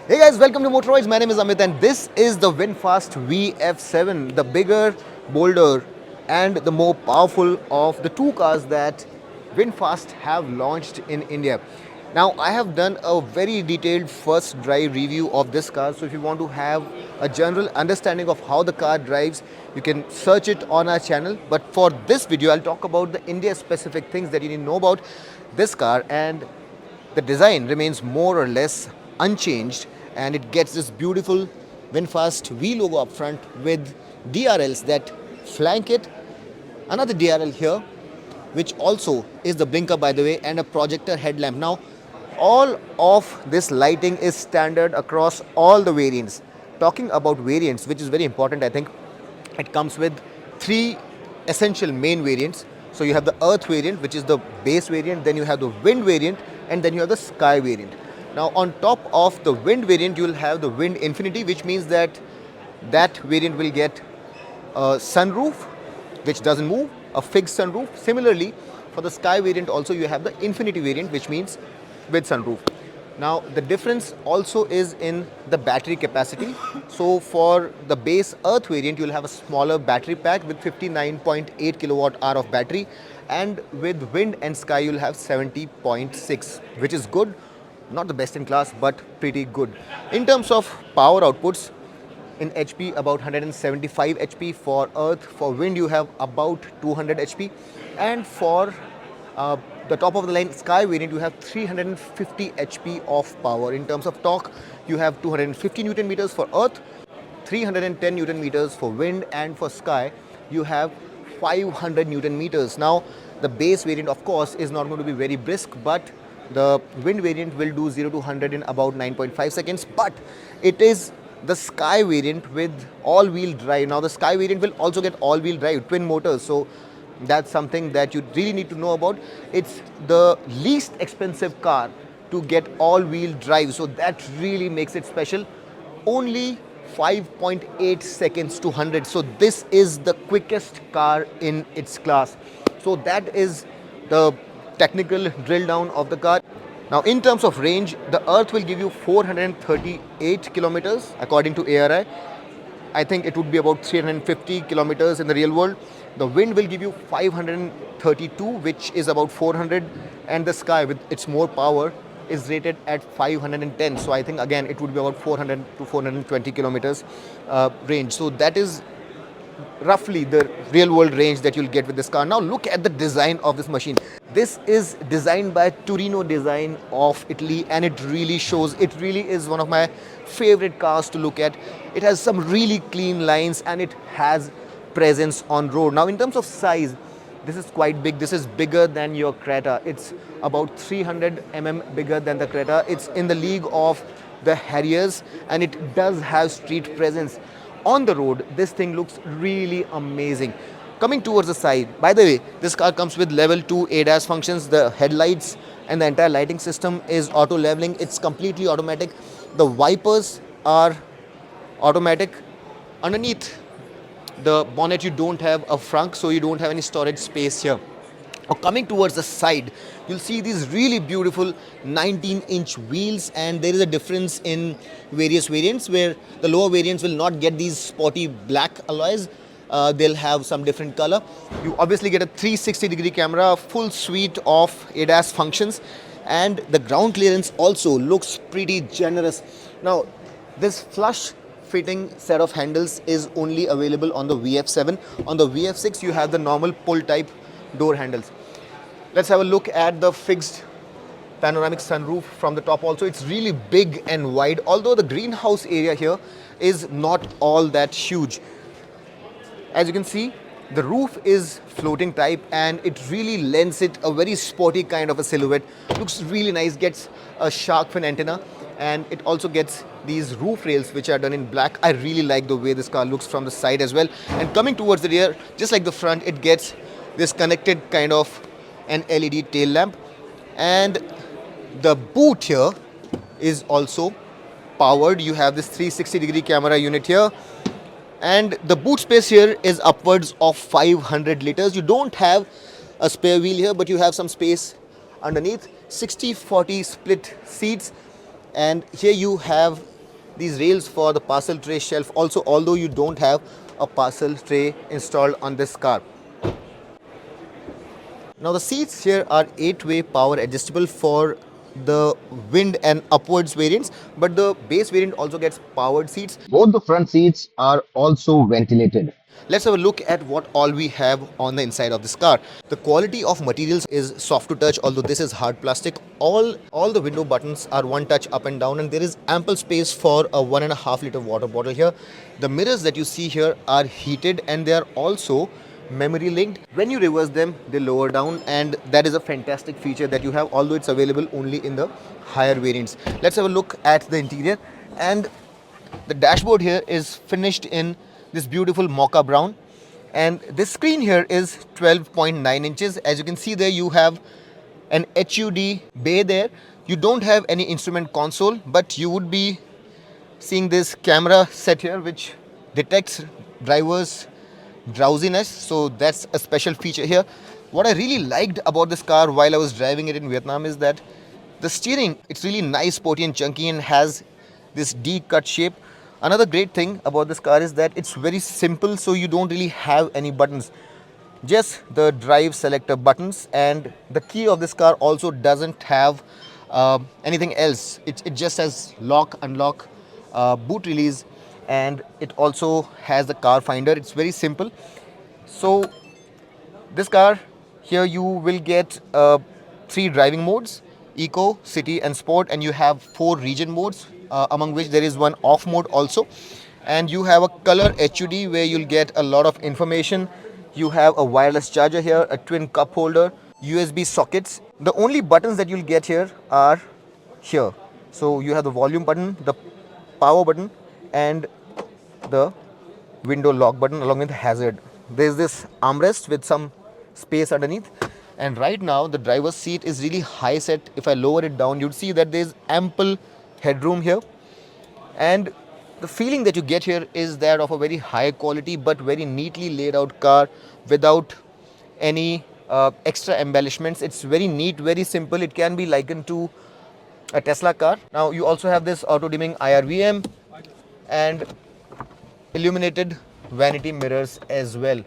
Hey guys, welcome to Motoroids. My name is Amit and this is the VinFast VF7, the bigger, bolder and the more powerful of the two cars that VinFast have launched in India. Now I have done a very detailed first drive review of this car, so if you want to have a general understanding of how the car drives, you can search it on our channel. But for this video, I'll talk about the India specific things that you need to know about this car, and the design remains more or less unchanged, and it gets this beautiful VinFast V logo up front with DRLs that flank it. Another DRL here, which also is the blinker by the way, and a projector headlamp. Now, all of this lighting is standard across all the variants. Talking about variants, which is very important, I think, it comes with three essential main variants. So you have the Earth variant, which is the base variant, then you have the Wind variant, and then you have the Sky variant. Now on top of the Wind variant, you will have the Wind Infinity, which means that variant will get a sunroof, which doesn't move, a fixed sunroof. Similarly, for the Sky variant also you have the Infinity variant, which means with sunroof. Now the difference also is in the battery capacity. So for the base Earth variant, you will have a smaller battery pack with 59.8 kilowatt hour of battery, and with Wind and Sky you will have 70.6, which is good. Not the best in class, but pretty good. In terms of power outputs, in HP about 175 HP for Earth. For Wind you have about 200 HP, and for the top of the line Sky variant you have 350 HP of power. In terms of torque, you have 250 Newton meters for Earth, 310 Newton meters for Wind, and for Sky you have 500 Newton meters. Now the base variant of course is not going to be very brisk, but the Wind variant will do 0 to 100 in about 9.5 seconds, but it is the Sky variant with all-wheel drive. Now the Sky variant will also get all-wheel drive, twin motors, so that's something that you really need to know about. It's the least expensive car to get all-wheel drive, so that really makes it special. Only 5.8 seconds to 100, so this is the quickest car in its class. So that is the technical drill down of the car. Now in terms of range, the Earth will give you 438 kilometers according to ARI. I think it would be about 350 kilometers in the real world. The Wind will give you 532, which is about 400, and the Sky with its more power is rated at 510. So I think again it would be about 400 to 420 kilometers range. So that is roughly the real world range that you'll get with this car. Now look at the design of this machine. This is designed by Torino Design of Italy, and it really shows. It really is one of my favorite cars to look at. It has some really clean lines and it has presence on road. Now in terms of size, this is quite big. This is bigger than your Creta. It's about 300 bigger than the Creta. It's in the league of the Harriers, and it does have street presence. On the road, this thing looks really amazing. Coming towards the side, by the way, this car comes with level 2 ADAS functions. The headlights and the entire lighting system is auto leveling. It's completely automatic. The wipers are automatic. Underneath the bonnet you don't have a frunk, so you don't have any storage space here. Now coming towards the side, you'll see these really beautiful 19-inch wheels, and there is a difference in various variants where the lower variants will not get these sporty black alloys. They'll have some different color. You obviously get a 360-degree camera, a full suite of ADAS functions, and the ground clearance also looks pretty generous. Now this flush fitting set of handles is only available on the VF7. On the VF6 you have the normal pull type door handles. Let's have a look at the fixed panoramic sunroof from the top also. It's really big and wide, although the greenhouse area here is not all that huge. As you can see, the roof is floating type and it really lends it a very sporty kind of a silhouette. Looks really nice, gets a shark fin antenna, and it also gets these roof rails which are done in black. I really like the way this car looks from the side as well. And coming towards the rear, just like the front, it gets this connected kind of an LED tail lamp, and the boot here is also powered. You have this 360-degree camera unit here, and the boot space here is upwards of 500 liters. You don't have a spare wheel here, but you have some space underneath. 60-40 split seats, and here you have these rails for the parcel tray shelf also, although you don't have a parcel tray installed on this car. Now the seats here are 8-way power adjustable for the wind and upwards variants, but the base variant also gets powered seats. Both the front seats are also ventilated. Let's have a look at what all we have on the inside of this car. The quality of materials is soft to touch, although this is hard plastic. All the window buttons are one touch up and down, and there is ample space for a 1.5-liter water bottle here. The mirrors that you see here are heated, and they are also memory linked. When you reverse them, they lower down, and that is a fantastic feature that you have, although it's available only in the higher variants. Let's have a look at the interior, and the dashboard here is finished in this beautiful mocha brown, and this screen here is 12.9 inches. As you can see there, you have an HUD bay there. You don't have any instrument console, but you would be seeing this camera set here which detects drivers drowsiness, so that's a special feature here. What I really liked about this car while I was driving it in Vietnam is that the steering, it's really nice, sporty and chunky, and has this D-cut shape. Another great thing about this car is that it's very simple, so you don't really have any buttons, just the drive selector buttons, and the key of this car also doesn't have anything else. It just has lock, unlock, boot release, and it also has the car finder. It's very simple. So this car here, you will get 3 driving modes: eco, city and sport, and you have 4 region modes, among which there is one off mode also. And you have a color HUD where you'll get a lot of information. You have a wireless charger here, a twin cup holder, USB sockets. The only buttons that you'll get here are here. So you have the volume button, the power button, and the window lock button along with hazard. There's this armrest with some space underneath, and right now the driver's seat is really high set. If I lower it down, you'd see that there's ample headroom here, and the feeling that you get here is that of a very high quality but very neatly laid out car without any extra embellishments. It's very neat, very simple. It can be likened to a Tesla car. Now you also have this auto dimming IRVM and illuminated vanity mirrors as well.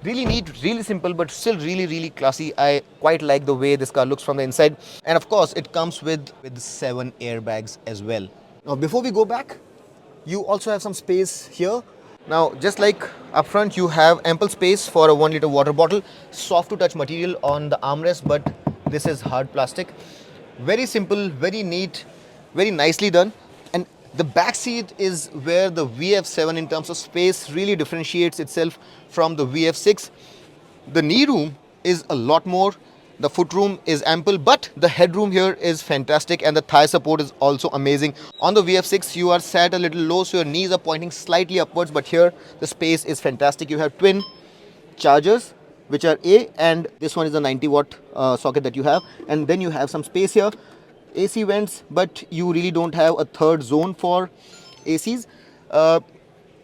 Really neat, really simple, but still really classy. I quite like the way this car looks from the inside. And of course, it comes with 7 airbags as well. Now, before we go back, you also have some space here. Now, just like up front, you have ample space for a 1-liter water bottle. Soft to touch material on the armrest, but this is hard plastic. Very simple, very neat, very nicely done. And the back seat is where the VF7 in terms of space really differentiates itself from the VF6. The knee room is a lot more. The foot room is ample, but the headroom here is fantastic, and the thigh support is also amazing. On the VF6, you are sat a little low, so your knees are pointing slightly upwards, but here the space is fantastic. You have twin chargers, which are A, and this one is a 90-watt socket that you have, and then you have some space here. AC vents, but you really don't have a third zone for ACs.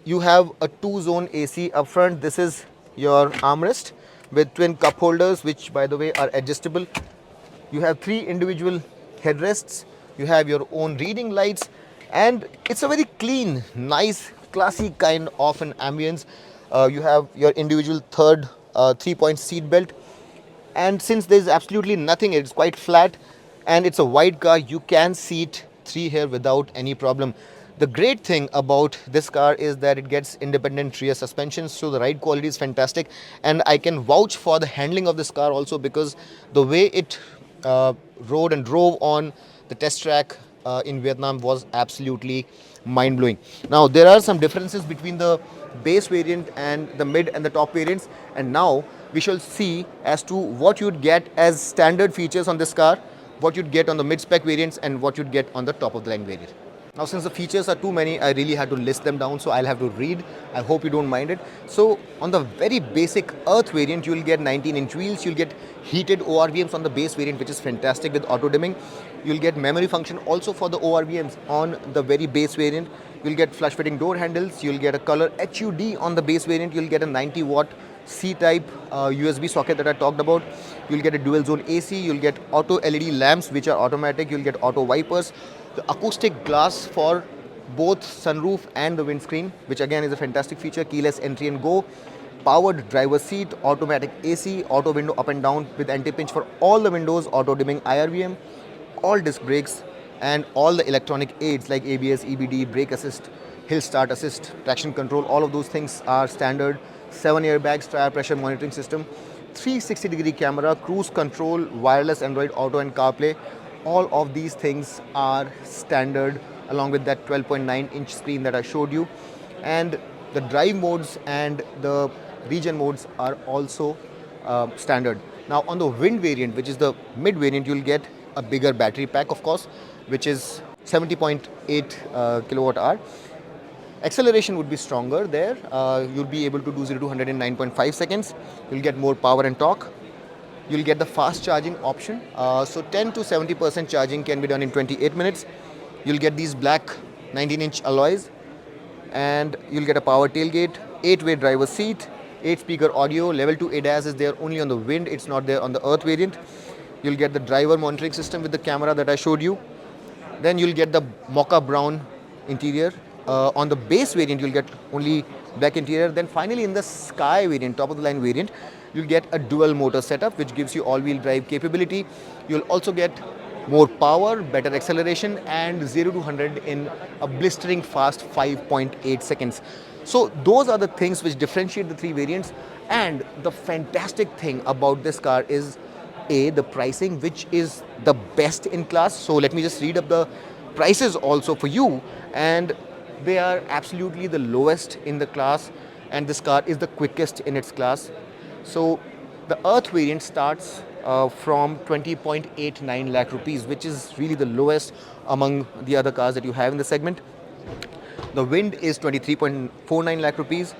You have a 2-zone AC up front. This is your armrest with twin cup holders, which by the way are adjustable. You have 3 individual headrests. You have your own reading lights, and it's a very clean, nice, classy kind of an ambience. You have your individual third 3-point seat belt, and since there's absolutely nothing, it's quite flat, and it's a wide car, you can seat 3 here without any problem. The great thing about this car is that it gets independent rear suspension, so the ride quality is fantastic, and I can vouch for the handling of this car also, because the way it rode and drove on the test track in Vietnam was absolutely mind-blowing. Now, there are some differences between the base variant and the mid and the top variants, and now we shall see as to what you'd get as standard features on this car, what you'd get on the mid-spec variants, and what you'd get on the top-of-the-line variant. Now, since the features are too many, I really had to list them down, so I'll have to read. I hope you don't mind it. So, on the very basic Earth variant, you'll get 19-inch wheels. You'll get heated ORVMs on the base variant, which is fantastic with auto dimming. You'll get memory function also for the ORVMs on the very base variant. You'll get flush fitting door handles. You'll get a color HUD on the base variant. You'll get a 90-watt C-type USB socket that I talked about. You'll get a dual zone AC. You'll get auto LED lamps, which are automatic. You'll get auto wipers. The acoustic glass for both sunroof and the windscreen, which again is a fantastic feature. Keyless entry and go, powered driver seat, automatic AC, auto window up and down with anti-pinch for all the windows, auto dimming IRVM, all disc brakes, and all the electronic aids like ABS, EBD, brake assist, hill start assist, traction control. All of those things are standard. 7 airbags, tire pressure monitoring system, 360-degree camera, cruise control, wireless Android Auto and CarPlay. All of these things are standard, along with that 12.9-inch screen that I showed you. And the drive modes and the region modes are also standard. Now on the wind variant, which is the mid variant, you'll get a bigger battery pack, of course, which is 70.8 kilowatt hour. Acceleration would be stronger there. You'll be able to do 0 to 100 in 9.5 seconds. You'll get more power and torque. You'll get the fast charging option. So 10 to 70% charging can be done in 28 minutes. You'll get these black 19-inch alloys, and you'll get a power tailgate, 8-way driver seat, 8-speaker audio. Level 2 ADAS is there only on the wind, it's not there on the earth variant. You'll get the driver monitoring system with the camera that I showed you. Then you'll get the mocha brown interior. On the base variant, you'll get only black interior. Then finally in the Sky variant, top of the line variant, you'll get a dual motor setup which gives you all-wheel drive capability. You'll also get more power, better acceleration, and 0 to 100 in a blistering fast 5.8 seconds. So those are the things which differentiate the three variants. And the fantastic thing about this car is the pricing, which is the best in class. So let me just read up the prices also for you, and they are absolutely the lowest in the class, and this car is the quickest in its class. So the Earth variant starts from 20.89 lakh rupees, which is really the lowest among the other cars that you have in the segment. The Wind is 23.49 lakh rupees.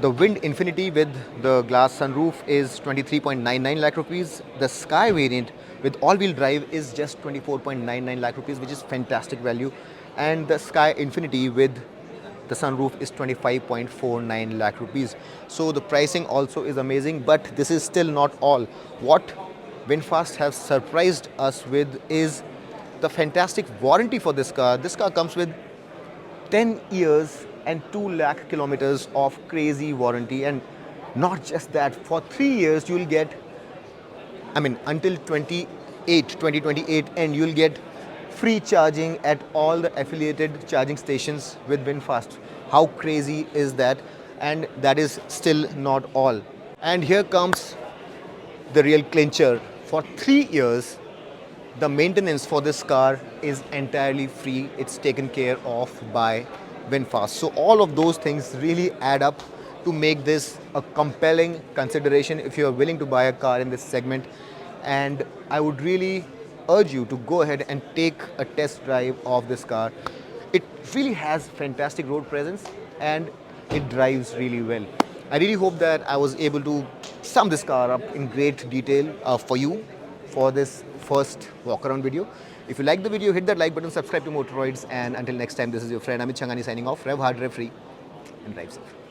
The Wind Infinity with the glass sunroof is 23.99 lakh rupees. The Sky variant with all-wheel drive is just 24.99 lakh rupees, which is fantastic value. And the Sky Infinity with the sunroof is 25.49 lakh rupees. So the pricing also is amazing, but this is still not all. What VinFast have surprised us with is the fantastic warranty for this car. This car comes with 10 years and 2 lakh kilometers of crazy warranty. And not just that, for 3 years you'll get, until 2028, and you'll get free charging at all the affiliated charging stations with VinFast. How crazy is that? And that is still not all. And here comes the real clincher. For 3 years, the maintenance for this car is entirely free. It's taken care of by VinFast. So all of those things really add up to make this a compelling consideration if you're willing to buy a car in this segment. And I would really urge you to go ahead and take a test drive of this car. It really has fantastic road presence and it drives really well. I really hope that I was able to sum this car up in great detail for you for this first walk around video. If you like the video, hit that like button, subscribe to Motoroids, and until next time, this is your friend Amit Changani signing off. Rev hard, rev free, and drive safe.